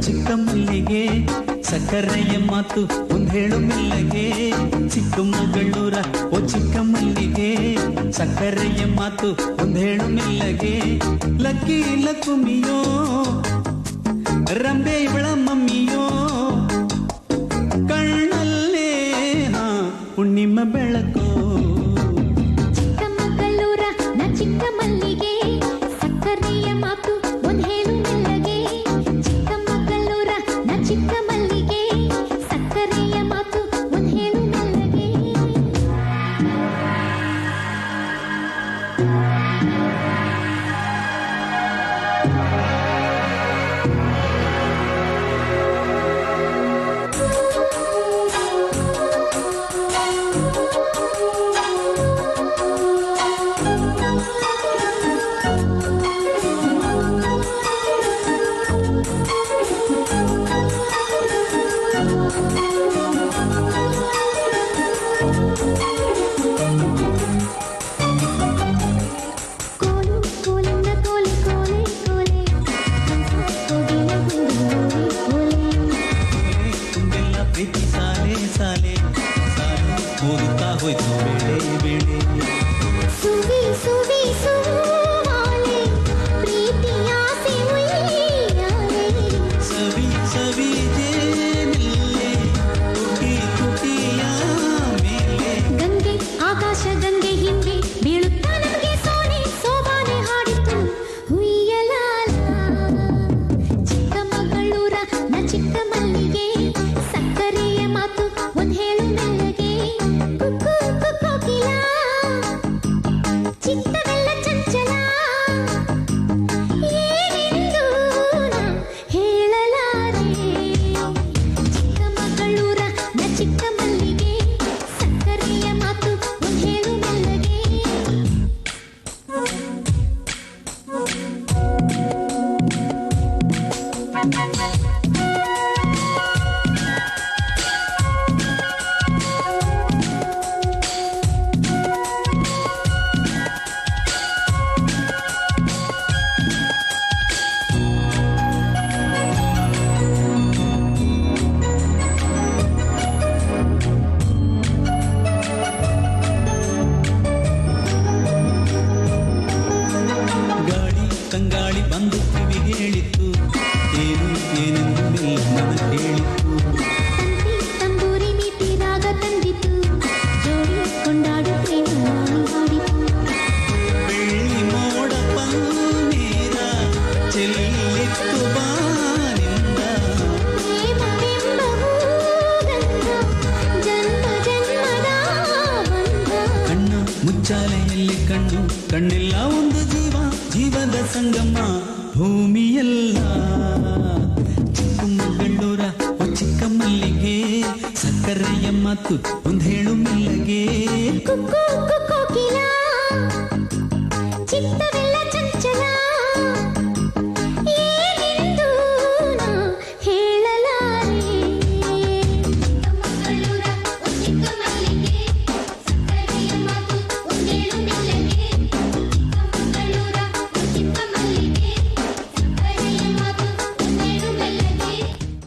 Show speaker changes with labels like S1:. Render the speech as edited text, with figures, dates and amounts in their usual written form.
S1: ಚಿಕ್ಕ ಮಲ್ಲಿಗೆ ಸಕ್ಕರೆಯ ಮಾತು ಒಂದ್ ಹೇಳು ಮೆಲ್ಲಗೆ. ಚಿಕ್ಕಮಗಳೂರ ಓ ಚಿಕ್ಕ ಮಲ್ಲಿಗೆ ಸಕ್ಕರೆಯ ಮಾತು ಒಂದ್ ಹೇಳು ಮೆಲ್ಲಗೆ. ಲಕ್ಕಿ ಲಕ್ಕುಮಿಯೋ ರಂಬೆ ಇವಳ ಮಮ್ಮಿಯೋ ಕಣ್ಣಲ್ಲೇ ಹುಣ್ಣಿಮ ಬೆಳಕು.
S2: ಚಿಕ್ಕಮಗಳೂರ ನ ಚಿಕ್ಕ ಮಲ್ಲಿಗೆ ಸಕ್ಕರೆಯ ಮಾತು ಒಂದ್ ಹೇಳು ಮೆಲ್ಲಗೆ. ಚಿಕ್ಕಮಗಳೂರ ನ ಚಿಕ್ಕ ಮಲ್ಲಿಗೆ ಸಕ್ಕರೆಯ ಮಾತು ಒಂದ್ ಹೇಳು ಮೆಲ್ಲಗೆ.
S1: ತಂಗಾಳಿ ಬಂದು ಕಿವಿಗೆ ಹೇಳಿತ್ತು ಏನು ಏನೆಂದು ಮೆಲ್ಲನ ಹೇಳಿತ್ತು.
S2: ತಂಬೂರಿ ಮೀಟಿ ರಾಗ ತಂದಿತು ಜೋಡಿ ಕೊಂಡಾಡು ಪ್ರೇಮ ಹಾಡಿತು.
S1: ಬೆಳ್ಳಿ ಮೋಡ ಪನ್ನೀರ ಚೆಲ್ಲಿತ್ತು ಬಾನಿಂದ
S2: ಪ್ರೇಮವೆಂಬ ಹೂಗಂಧ ಜನ್ಮ ಜನ್ಮದ ಬಂಧ.
S1: ಕಣ್ಣ ಮುಚ್ಚಾಲೆಯಲ್ಲಿ ಕಣ್ಣು ಕಣ್ಣೆಲ್ಲ ಒಂದು ಜೀವ ಜೀವದ ಸಂಗಮ ಭೂಮಿಯಲ್ಲ. ಚಿಕ್ಕಮಗಳೂರ ಓ ಚಿಕ್ಕ ಮಲ್ಲಿಗೆ ಸಕ್ಕರೆಯ ಮಾತು ಒಂದ್ ಹೇಳು ಮೆಲ್ಲಗೆ.
S2: ಕುಕ್ಕು ಕೋಕಿಲ ಚಿತ್ತವೆಲ್ಲ ಚಂಚಲ ಏನೆಂದು ನಾ ಹೇಳಲಾರೆ. ಚಿಕ್ಕಮಗಳೂರ ಓ ಚಿಕ್ಕ ಮಲ್ಲಿಗೆ ಸಕ್ಕರೆಯ ಮಾತು ಒಂದ್ ಹೇಳು ಮೆಲ್ಲಗೆ.